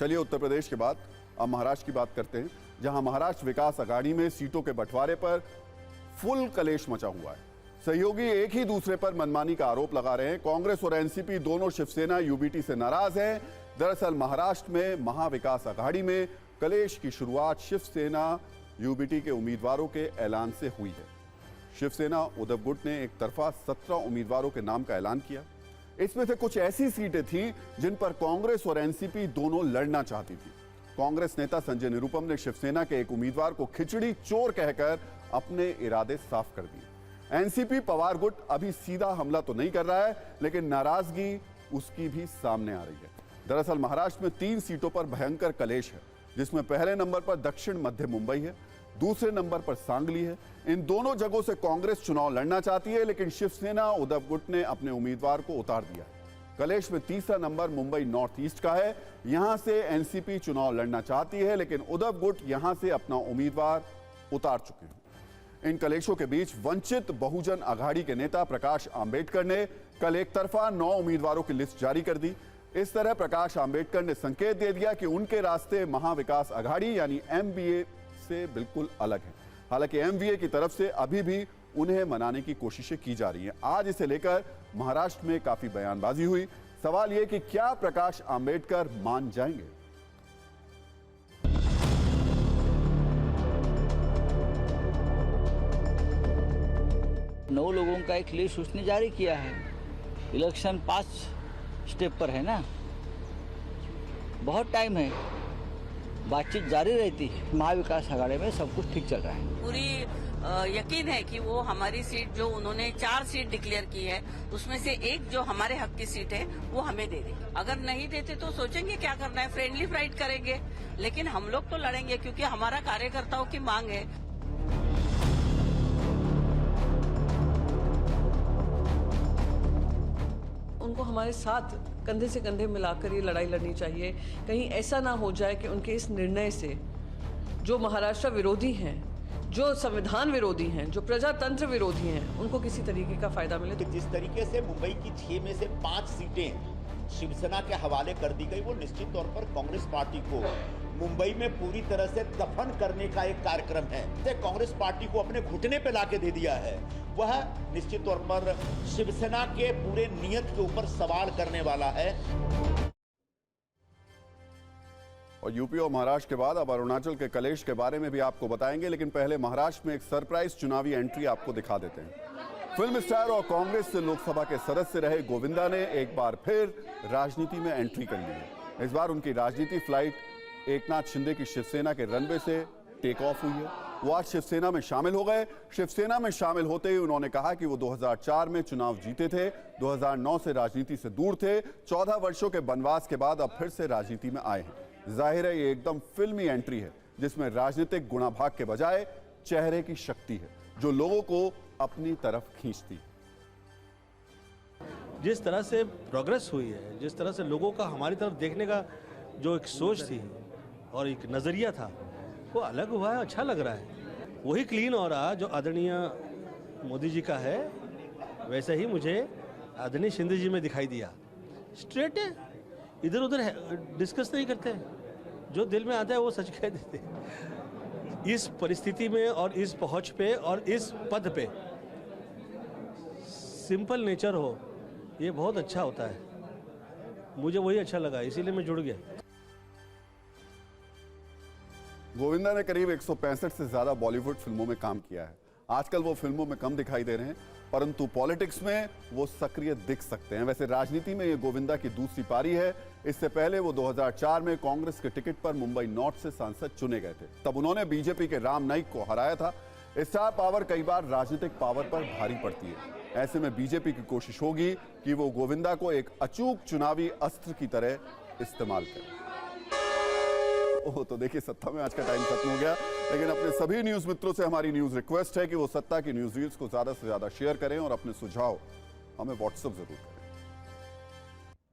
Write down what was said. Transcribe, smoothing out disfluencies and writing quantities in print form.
चलिए उत्तर प्रदेश के बाद अब महाराष्ट्र की बात करते हैं, जहां महाराष्ट्र विकास अघाड़ी में सीटों के बंटवारे पर फुल कलेश मचा हुआ है। सहयोगी एक ही दूसरे पर मनमानी का आरोप लगा रहे हैं। कांग्रेस और एनसीपी दोनों शिवसेना यूबीटी से नाराज हैं। दरअसल महाराष्ट्र में महाविकास अघाड़ी में कलेश की शुरुआत शिवसेना यूबीटी के उम्मीदवारों के ऐलान से हुई है। शिवसेना उद्धव गुट ने एक तरफा 17 उम्मीदवारों के नाम का ऐलान किया। इसमें से कुछ ऐसी सीटें थीं जिन पर कांग्रेस और एनसीपी दोनों लड़ना चाहती थी। कांग्रेस नेता संजय निरुपम ने शिवसेना के एक उम्मीदवार को खिचड़ी चोर कहकर अपने इरादे साफ कर दिए। एनसीपी पवार गुट अभी सीधा हमला तो नहीं कर रहा है, लेकिन नाराजगी उसकी भी सामने आ रही है। दरअसल महाराष्ट्र में 3 सीटों पर भयंकर कलेश है, जिसमें पहले नंबर पर दक्षिण मध्य मुंबई है, दूसरे नंबर पर सांगली है। इन दोनों जगहों से कांग्रेस चुनाव लड़ना चाहती है, लेकिन शिवसेना उद्धव गुट ने अपने उम्मीदवार को उतार दिया है। कलेश में तीसरा नंबर मुंबई नॉर्थ ईस्ट का है। यहां से एनसीपी चुनाव लड़ना चाहती है, लेकिन उद्धव गुट यहां से अपना उम्मीदवार उतार चुके हैं। इन कलेशों के बीच वंचित बहुजन अघाड़ी के नेता प्रकाश आंबेडकर ने कल एक तरफा 9 उम्मीदवारों की लिस्ट जारी कर दी। इस तरह प्रकाश आंबेडकर ने संकेत दे दिया कि उनके रास्ते महाविकास अघाड़ी यानी एमवीए से बिल्कुल अलग है। हालांकि एमवीए की तरफ से अभी भी उन्हें मनाने की कोशिशें की जा रही हैं। आज इसे लेकर महाराष्ट्र में काफी बयानबाजी हुई। सवाल यह कि क्या प्रकाश आंबेडकर मान जाएंगे? नौ लोगों का एक लिस्ट उसने जारी किया है। इलेक्शन 5 स्टेप पर है ना, बहुत टाइम है, बातचीत जारी रहती है। महाविकास अघाड़ी में सब कुछ ठीक चल रहा है। पूरी यकीन है कि वो हमारी सीट जो उन्होंने 4 सीट डिक्लेयर की है, उसमें से एक जो हमारे हक की सीट है वो हमें दे देंगे। अगर नहीं देते तो सोचेंगे क्या करना है, फ्रेंडली फाइट करेंगे, लेकिन हम लोग तो लड़ेंगे क्योंकि हमारा कार्यकर्ताओं की मांग है। उनको हमारे साथ कंधे से कंधे मिलाकर ये लड़ाई लड़नी चाहिए। कहीं ऐसा ना हो जाए कि उनके इस निर्णय से जो महाराष्ट्र विरोधी हैं, जो संविधान विरोधी हैं, जो प्रजातंत्र विरोधी हैं, उनको किसी तरीके का फायदा मिले। तो जिस तरीके से मुंबई की 6 में से 5 सीटें शिवसेना के हवाले कर दी गई, वो निश्चित तौर पर कांग्रेस पार्टी को मुंबई में पूरी तरह से दफन करने का एक कार्यक्रम है। कांग्रेस पार्टी को अपने घुटने पे लाके दे दिया है। वह निश्चित तौर पर शिवसेना के पूरे नियत के ऊपर सवाल करने वाला है। और यूपी और महाराष्ट्र के बाद अब अरुणाचल के कलेश के बारे में भी आपको बताएंगे, लेकिन पहले महाराष्ट्र में एक सरप्राइज चुनावी एंट्री आपको दिखा देते हैं। फिल्म स्टार और कांग्रेस से लोकसभा के सदस्य रहे गोविंदा ने एक बार फिर राजनीति में एंट्री कर ली है। इस बार उनकी राजनीति फ्लाइट एकनाथ शिंदे की शिवसेना के रनवे से टेक ऑफ हुई है। वो आज शिवसेना में शामिल हो गए। शिवसेना में शामिल होते ही उन्होंने कहा कि वो 2004 में चुनाव जीते थे, 2009 से राजनीति से दूर थे, 14 वर्षों के वनवास के बाद अब फिर से राजनीति में आए हैं। जाहिर है ये एकदम फिल्मी एंट्री है, जिसमें राजनीतिक गुणाभाग के बजाय चेहरे की शक्ति है, जो लोगों को अपनी तरफ खींचती। जिस तरह से प्रोग्रेस हुई है, जिस तरह से लोगों का हमारी तरफ देखने का जो एक सोच थी और एक नजरिया था, वो अलग हुआ है, अच्छा लग रहा है। वही क्लीन हो रहा जो आदरणीय मोदी जी का है, वैसे ही मुझे आदरणीय शिंदे जी में दिखाई दिया। स्ट्रेट है, इधर उधर डिस्कस नहीं करते, जो दिल में आता है वो सच कह देते। इस परिस्थिति में और इस पहुंच पे और इस पद पे सिंपल नेचर हो, ये बहुत अच्छा होता है। मुझे वही अच्छा लगा, इसीलिए मैं जुड़ गया। गोविंदा ने करीब 165 से ज्यादा बॉलीवुड फिल्मों में काम किया है। आजकल वो फिल्मों में कम दिखाई दे रहे हैं, परंतु पॉलिटिक्स में वो सक्रिय दिख सकते हैं। वैसे राजनीति में ये गोविंदा की दूसरी पारी है। इससे पहले वो 2004 में कांग्रेस के टिकट पर मुंबई नॉर्थ से सांसद चुने गए थे। तब उन्होंने बीजेपी के राम नाईक को हराया था। स्टार पावर कई बार राजनीतिक पावर पर भारी पड़ती है। ऐसे में बीजेपी की कोशिश होगी कि वो गोविंदा को एक अचूक चुनावी अस्त्र की तरह इस्तेमाल करे। ओह, तो देखिए सत्ता में आज का टाइम खत्म हो गया, लेकिन अपने सभी न्यूज मित्रों से हमारी न्यूज रिक्वेस्ट है कि वो सत्ता की न्यूज रील्स को ज्यादा से ज्यादा शेयर करें और अपने सुझाव हमें व्हाट्सएप जरूर करें।